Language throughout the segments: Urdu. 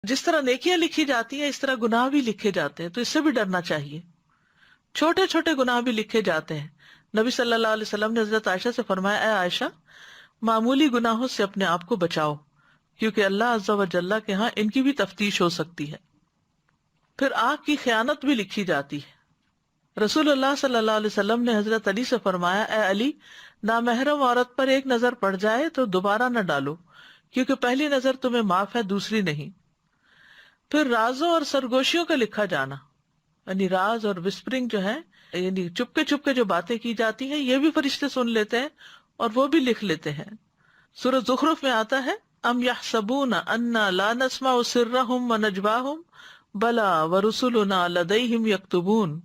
جس طرح نیکیاں لکھی جاتی ہیں اس طرح گناہ بھی لکھے جاتے ہیں، تو اس سے بھی ڈرنا چاہیے. چھوٹے چھوٹے گناہ بھی لکھے جاتے ہیں. نبی صلی اللہ علیہ وسلم نے حضرت عائشہ سے فرمایا، اے عائشہ معمولی گناہوں سے اپنے آپ کو بچاؤ، کیونکہ اللہ عز و جل کے ہاں ان کی بھی تفتیش ہو سکتی ہے. پھر آنکھ کی خیانت بھی لکھی جاتی ہے. رسول اللہ صلی اللہ علیہ وسلم نے حضرت علی سے فرمایا، اے علی نامحرم عورت پر ایک نظر پڑ جائے تو دوبارہ نہ ڈالو، کیونکہ پہلی نظر تمہیں معاف ہے، دوسری نہیں. پھر رازوں اور سرگوشیوں کا لکھا جانا، یعنی راز اور وسپرنگ جو ہے، یعنی چپ کے جو باتیں کی جاتی ہیں یہ بھی فرشتے سن لیتے ہیں اور وہ بھی لکھ لیتے ہیں. سورۃ زخرف میں آتا ہے، ام یحسبون انا لا نسمع سرهم ونجواهم بلا ورسلنا لدیہم یکتبون.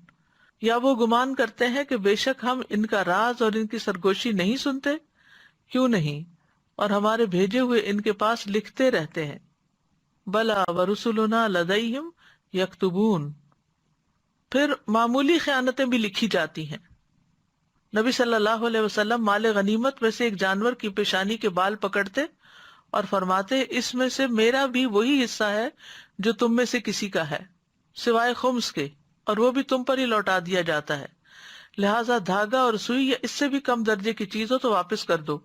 یا وہ گمان کرتے ہیں کہ بے شک ہم ان کا راز اور ان کی سرگوشی نہیں سنتے؟ کیوں نہیں، اور ہمارے بھیجے ہوئے ان کے پاس لکھتے رہتے ہیں. بلا ورسلنا لدیہم یکتبون. پھر معمولی خیانتیں بھی لکھی جاتی ہیں. نبی صلی اللہ علیہ وسلم مال غنیمت میں سے ایک جانور کی پیشانی کے بال پکڑتے اور فرماتے، اس میں سے میرا بھی وہی حصہ ہے جو تم میں سے کسی کا ہے، سوائے خمس کے، اور وہ بھی تم پر ہی لوٹا دیا جاتا ہے. لہٰذا دھاگا اور سوئی یا اس سے بھی کم درجے کی چیز ہو تو واپس کر دو،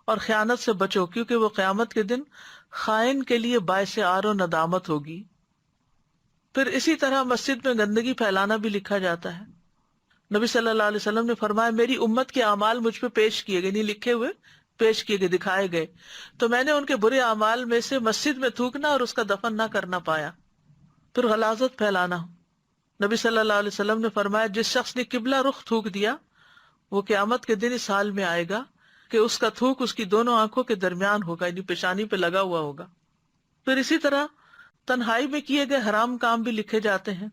اور خیانت سے بچو، کیونکہ وہ قیامت کے دن خائن کے لیے باعث عار و ندامت ہوگی. پھر اسی طرح مسجد میں گندگی پھیلانا بھی لکھا جاتا ہے. نبی صلی اللہ علیہ وسلم نے فرمایا، میری امت کے اعمال مجھ پہ پیش کیے گئے، نہیں لکھے ہوئے، پیش کیے گئے، دکھائے گئے، تو میں نے ان کے برے اعمال میں سے مسجد میں تھوکنا اور اس کا دفن نہ کرنا پایا. پھر غلاظت پھیلانا. نبی صلی اللہ علیہ وسلم نے فرمایا، جس شخص نے قبلہ رخ تھوک دیا وہ قیامت کے دن اس حال میں آئے گا کہ اس کا تھوک اس کی دونوں آنکھوں کے درمیان ہوگا، یعنی پیشانی پہ لگا ہوا ہوگا. پھر اسی طرح تنہائی میں کیے گئے حرام کام بھی لکھے جاتے ہیں.